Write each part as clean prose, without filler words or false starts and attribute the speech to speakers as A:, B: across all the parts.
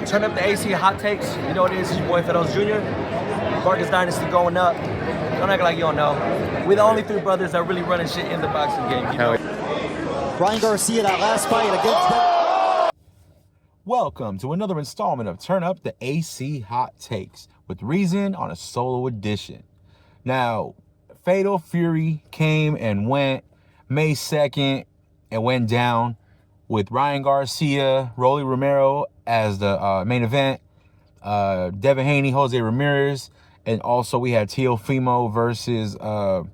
A: Turn up the AC hot takes. You know what it is. It's your boy Barboza Jr. Vargas Dynasty going up. Don't act like you don't know. We're the only three brothers that really running shit in the boxing game. You know?
B: Ryan Garcia, that last fight against them.
C: Welcome to another installment of Turn Up the AC Hot Takes with Reason on a solo edition. Now, Fatal Fury came and went May 2nd and went down with Ryan Garcia, Rolly Romero as the main event, Devin Haney, Jose Ramirez, and also we had Teofimo versus Arnold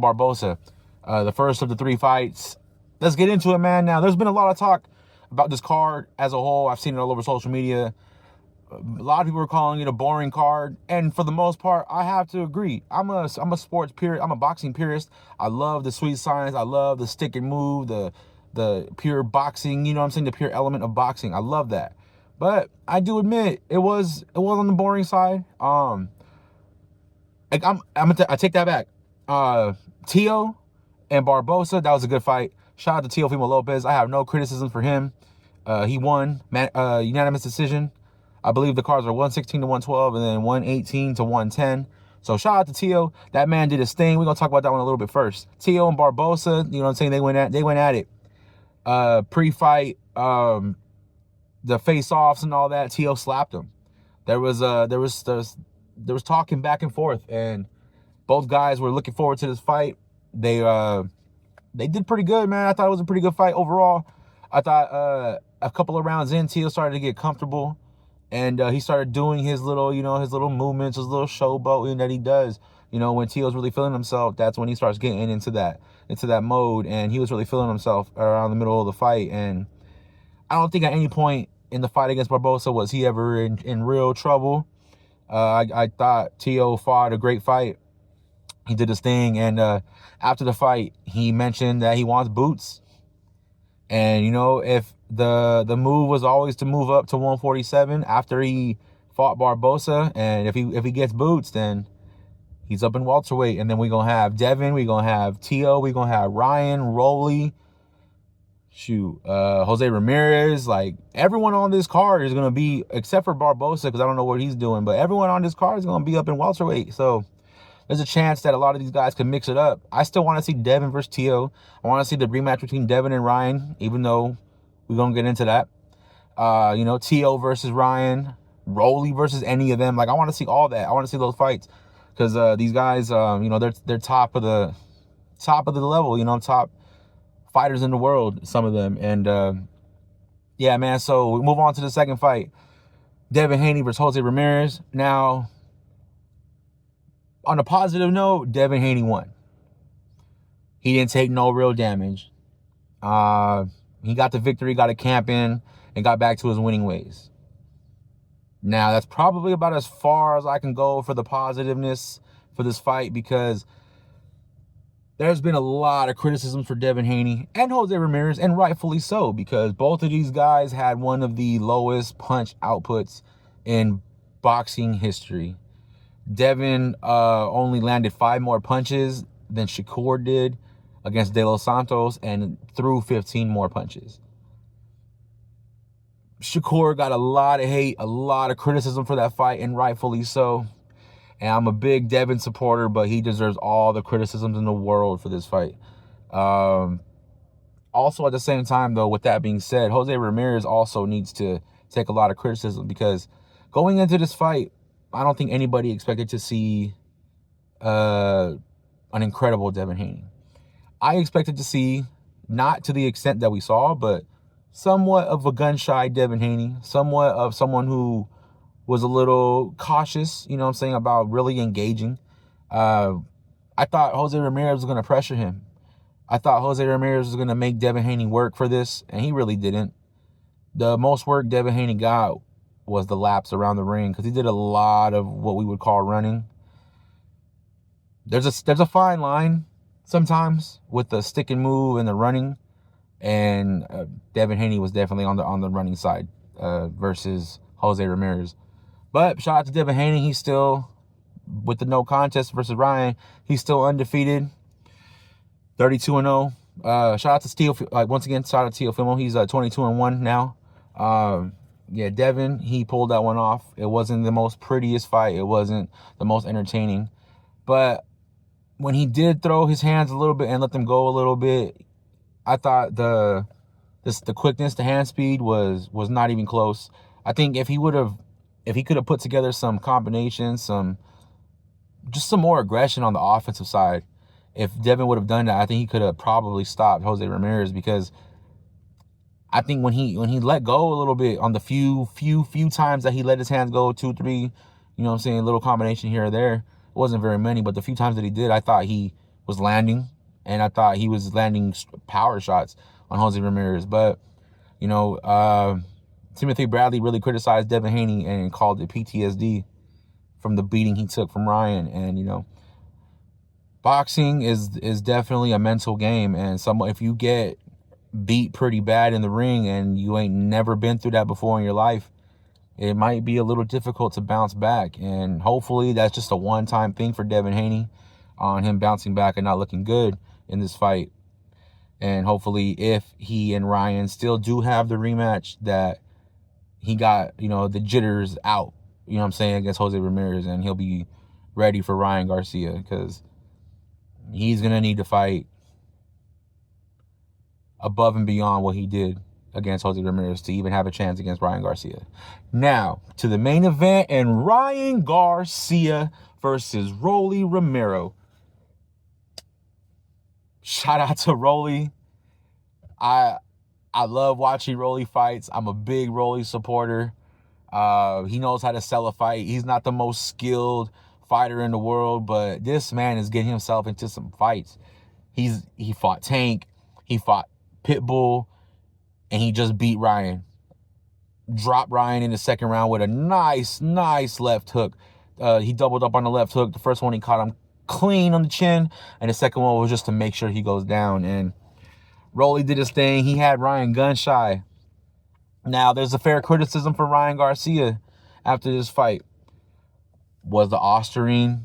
C: Barboza, the first of the three fights. Let's get into it, man. Now, there's been a lot of talk about this card as a whole. I've seen it all over social media. A lot of people are calling it a boring card, and for the most part, I have to agree. I'm a sports purist. I'm a boxing purist. I love the sweet science. I love the stick and move, the pure boxing. You know what I'm saying? The pure element of boxing. I love that. But I do admit it was on the boring side. I take that back. Teo and Barboza, that was a good fight. Shout out to Teofimo Lopez. I have no criticism for him. He won unanimous decision. I believe the cards are 116 to 112 and then 118 to 110. So shout out to Teo. That man did his thing. We're gonna talk about that one a little bit first. Teo and Barboza, you know what I'm saying? They went at it. Pre-fight, the face-offs and all that. Teo slapped him. There was talking back and forth, and both guys were looking forward to this fight. They did pretty good, man. I thought it was a pretty good fight overall. I thought a couple of rounds in, Teo started to get comfortable, and he started doing his little movements, his little showboating that he does. You know, when Teo's really feeling himself, that's when he starts getting into that mode, and he was really feeling himself around the middle of the fight. And I don't think at any point in the fight against Barboza was he ever in real trouble. I thought Teo fought a great fight. He did his thing, and after the fight, he mentioned that he wants boots. And, you know, if the move was always to move up to 147 after he fought Barboza, and if he gets boots, then he's up in welterweight. And then we're going to have Devin, we're going to have Teo, we're going to have Ryan, Rolly, Jose Ramirez. Like, everyone on this card is going to be, except for Barboza, because I don't know what he's doing, but everyone on this card is going to be up in welterweight. So there's a chance that a lot of these guys can mix it up. I still want to see Devin versus Teo. I want to see the rematch between Devin and Ryan, even though we're going to get into that. Teo versus Ryan, Rolly versus any of them. Like, I want to see all that. I want to see those fights, because these guys, they're top of the level, top fighters in the world, some of them. And yeah, man, so we move on to the second fight. Devin Haney versus Jose Ramirez. Now, on a positive note, Devin Haney won. He didn't take no real damage. He got the victory, got a camp in, and got back to his winning ways. Now, that's probably about as far as I can go for the positiveness for this fight, because there's been a lot of criticisms for Devin Haney and Jose Ramirez, and rightfully so, because both of these guys had one of the lowest punch outputs in boxing history. Devin only landed 5 more punches than Shakur did against De Los Santos, and threw 15 more punches. Shakur got a lot of hate, a lot of criticism for that fight, and rightfully so. And I'm a big Devin supporter, but he deserves all the criticisms in the world for this fight. Also, at the same time, though, with that being said, Jose Ramirez also needs to take a lot of criticism, because going into this fight, I don't think anybody expected to see an incredible Devin Haney. I expected to see, not to the extent that we saw, but somewhat of a gun-shy Devin Haney, somewhat of someone who was a little cautious, you know what I'm saying, about really engaging. I thought Jose Ramirez was going to pressure him. I thought Jose Ramirez was going to make Devin Haney work for this, and he really didn't. The most work Devin Haney got was the laps around the ring, because he did a lot of what we would call running. There's a fine line sometimes with the stick and move and the running, and Devin Haney was definitely on the running side versus Jose Ramirez. But shout out to Devin Haney. He's still, with the no contest versus Ryan, he's still undefeated, 32-0. Shout out to Teofimo. Once again, shout out to Teofimo. He's 22-1 now. yeah, Devin, he pulled that one off. It wasn't the most prettiest fight. It wasn't the most entertaining. But when he did throw his hands a little bit and let them go a little bit, I thought the quickness, the hand speed was not even close. I think if he could have put together some combinations, just some more aggression on the offensive side, if Devin would have done that, I think he could have probably stopped Jose Ramirez, because I think when he let go a little bit on the few times that he let his hands go, 2, 3, you know what I'm saying, a little combination here or there. It wasn't very many, but the few times that he did, I thought he was landing, and I thought he was landing power shots on Jose Ramirez. But, you know, Timothy Bradley really criticized Devin Haney and called it PTSD from the beating he took from Ryan. And, you know, boxing is definitely a mental game, and if you get beat pretty bad in the ring and you ain't never been through that before in your life, it might be a little difficult to bounce back. And hopefully that's just a one-time thing for Devin Haney, on him bouncing back and not looking good in this fight. And hopefully, if he and Ryan still do have the rematch, that he got, you know, the jitters out, you know what I'm saying, against Jose Ramirez, and he'll be ready for Ryan Garcia, because he's going to need to fight above and beyond what he did against Jose Ramirez to even have a chance against Ryan Garcia. Now, to the main event, and Ryan Garcia versus Rolly Romero. Shout out to Rolly. I love watching Rolly fights. I'm a big Rolly supporter. He knows how to sell a fight. He's not the most skilled fighter in the world, but this man is getting himself into some fights. He fought Tank, he fought Pitbull, and he just beat Ryan. Dropped Ryan in the second round with a nice left hook. He doubled up on the left hook. The first one he caught him clean on the chin, and the second one was just to make sure he goes down. And Rolly did his thing. He had Ryan gun shy. Now, there's a fair criticism for Ryan Garcia after this fight. Was the Osterine,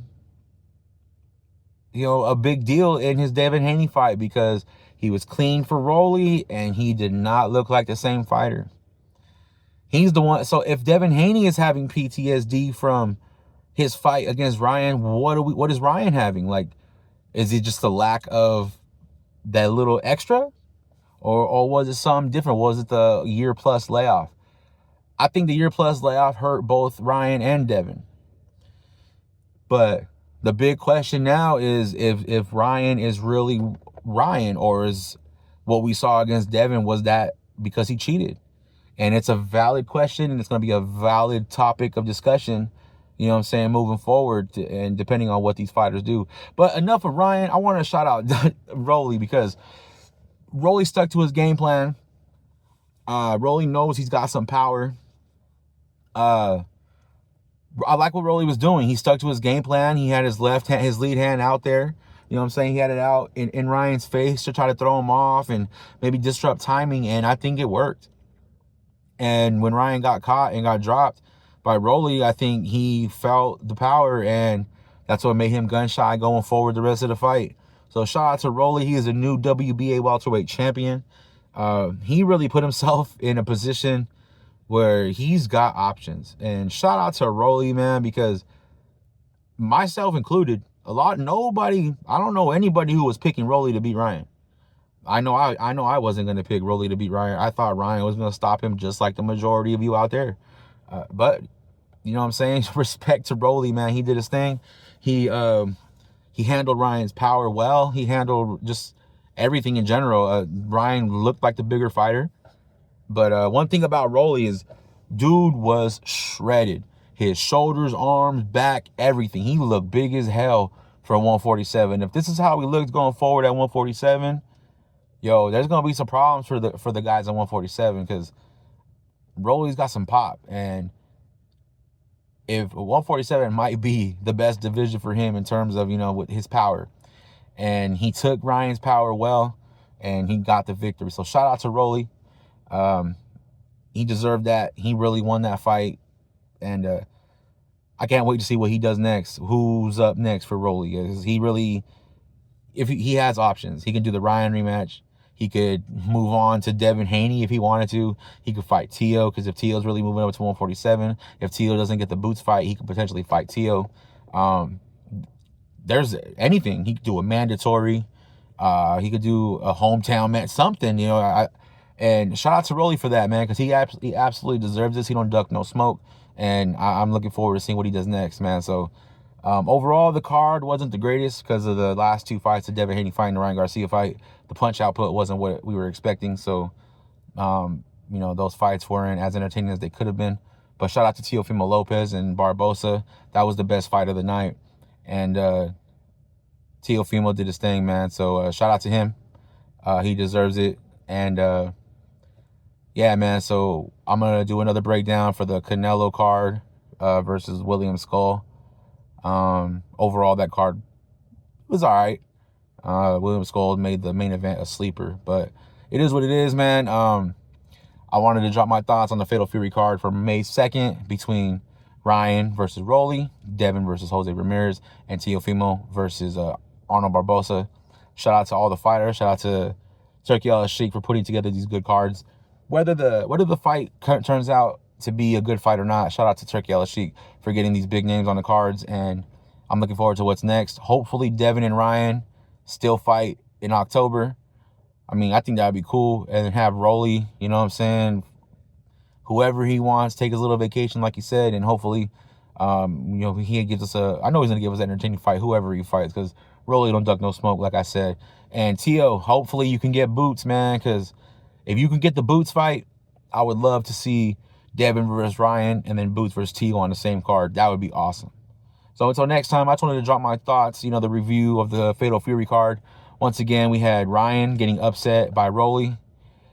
C: you know, a big deal in his Devin Haney fight, because he was clean for Rolly and he did not look like the same fighter. He's the one. So if Devin Haney is having PTSD from his fight against Ryan, what is Ryan having? Like, is it just the lack of that little extra? Or was it something different? Was it the year-plus layoff? I think the year-plus layoff hurt both Ryan and Devin. But the big question now is if Ryan is really Ryan, or is what we saw against Devin, was that because he cheated? And it's a valid question, and it's going to be a valid topic of discussion, you know what I'm saying, moving forward, and depending on what these fighters do. But enough of Ryan. I want to shout out Rolly, because Rolly stuck to his game plan. Rolly knows he's got some power. I like what Rolly was doing. He stuck to his game plan. He had his left hand, his lead hand out there. You know what I'm saying? He had it out in Ryan's face to try to throw him off and maybe disrupt timing, and I think it worked. And when Ryan got caught and got dropped by Rolly, I think he felt the power, and that's what made him gun shy going forward the rest of the fight. So shout out to Rolly. He is a new WBA welterweight champion. He really put himself in a position where he's got options. And shout out to Rolly, man, because myself included, I don't know anybody who was picking Rolly to beat Ryan. I know I wasn't going to pick Rolly to beat Ryan. I thought Ryan was going to stop him, just like the majority of you out there. But, you know what I'm saying? Respect to Rolly, man. He did his thing. He handled Ryan's power well. He handled just everything in general. Ryan looked like the bigger fighter. But one thing about Rolly is, dude was shredded. His shoulders, arms, back, everything. He looked big as hell for 147. If this is how he looked going forward at 147, yo, there's gonna be some problems for the guys at 147, because Rolly's got some pop. And if 147 might be the best division for him in terms of, you know, with his power, and he took Ryan's power well, and he got the victory. So shout out to Rolly. He deserved that. He really won that fight, and I can't wait to see what he does next. Who's up next for Rolly? Because he has options. He can do the Ryan rematch. He could move on to Devin Haney if he wanted to. He could fight Teo, because if Teo's really moving up to 147, if Teo doesn't get the boots fight, he could potentially fight Teo. There's anything. He could do a mandatory. He could do a hometown match, something, you know. And shout out to Rolly for that, man, because he absolutely deserves this. He don't duck no smoke. And I'm looking forward to seeing what he does next, man. So overall, the card wasn't the greatest because of the last two fights, the Devin Haney fight and the Ryan Garcia fight. The punch output wasn't what we were expecting. So, you know, those fights weren't as entertaining as they could have been. But shout out to Teofimo Lopez and Barboza. That was the best fight of the night. And Teofimo did his thing, man. So shout out to him. He deserves it. And yeah, man. So I'm going to do another breakdown for the Canelo card versus William Skull. Overall, that card was all right. William Skull made the main event a sleeper, but it is what it is, man. I wanted to drop my thoughts on the Fatal Fury card for May 2nd between Ryan versus Rolly, Devin versus Jose Ramirez, and Teofimo versus Arnold Barboza. Shout out to all the fighters. Shout out to Turkey Al-Sheikh for putting together these good cards. Whether the fight turns out to be a good fight or not, shout out to Turkey Al-Sheikh for getting these big names on the cards, and I'm looking forward to what's next. Hopefully Devin and Ryan still fight in October. I mean, I think that would be cool. And then have Rolly, you know what I'm saying, whoever he wants, take his little vacation like he said, and hopefully, you know, he gives us I know he's going to give us an entertaining fight, whoever he fights, because Rolly don't duck no smoke, like I said. And Teo, hopefully you can get boots, man, because if you can get the boots fight, I would love to see Devin versus Ryan and then boots versus Teo on the same card. That would be awesome. So until next time, I just wanted to drop my thoughts, you know, the review of the Fatal Fury card. Once again, we had Ryan getting upset by Rolly,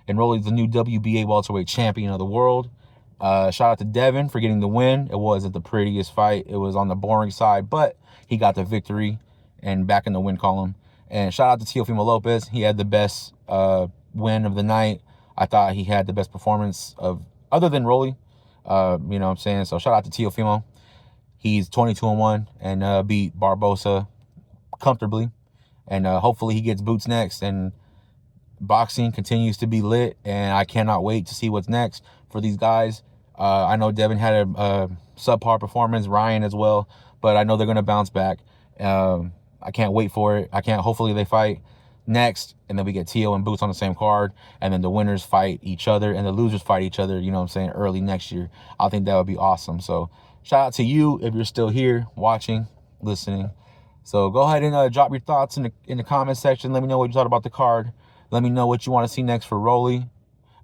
C: and Rolly's the new WBA welterweight champion of the world. Shout out to Devin for getting the win. It wasn't the prettiest fight. It was on the boring side, but he got the victory and back in the win column. And shout out to Teofimo Lopez. He had the best win of the night. I thought he had the best performance other than Rolly. You know what I'm saying? So shout out to Teofimo. He's 22-1 and beat Barboza comfortably. And hopefully he gets boots next. And boxing continues to be lit. And I cannot wait to see what's next for these guys. I know Devin had a subpar performance, Ryan as well. But I know they're going to bounce back. I can't wait for it. Hopefully they fight next. And then we get Teo and Boots on the same card. And then the winners fight each other. And the losers fight each other, you know what I'm saying, early next year. I think that would be awesome. So shout out to you if you're still here watching, listening. So go ahead and drop your thoughts in the comment section. Let me know what you thought about the card. Let me know what you want to see next for Rolly.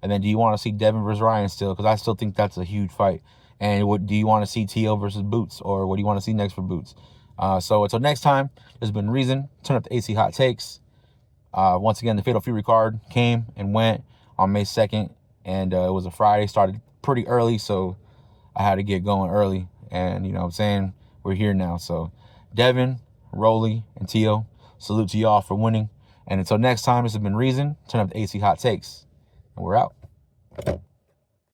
C: And then do you want to see Devin versus Ryan still? Because I still think that's a huge fight. And do you want to see Teo versus Boots? Or what do you want to see next for Boots? So until next time, there's been Reason. Turn up the AC Hot Takes. Once again, the Fatal Fury card came and went on May 2nd. And it was a Friday. Started pretty early, so I had to get going early. And, you know what I'm saying, we're here now. So Devin, Rolly, and Teo, salute to y'all for winning. And until next time, this has been Reason. Turn up the AC Hot Takes. And we're out.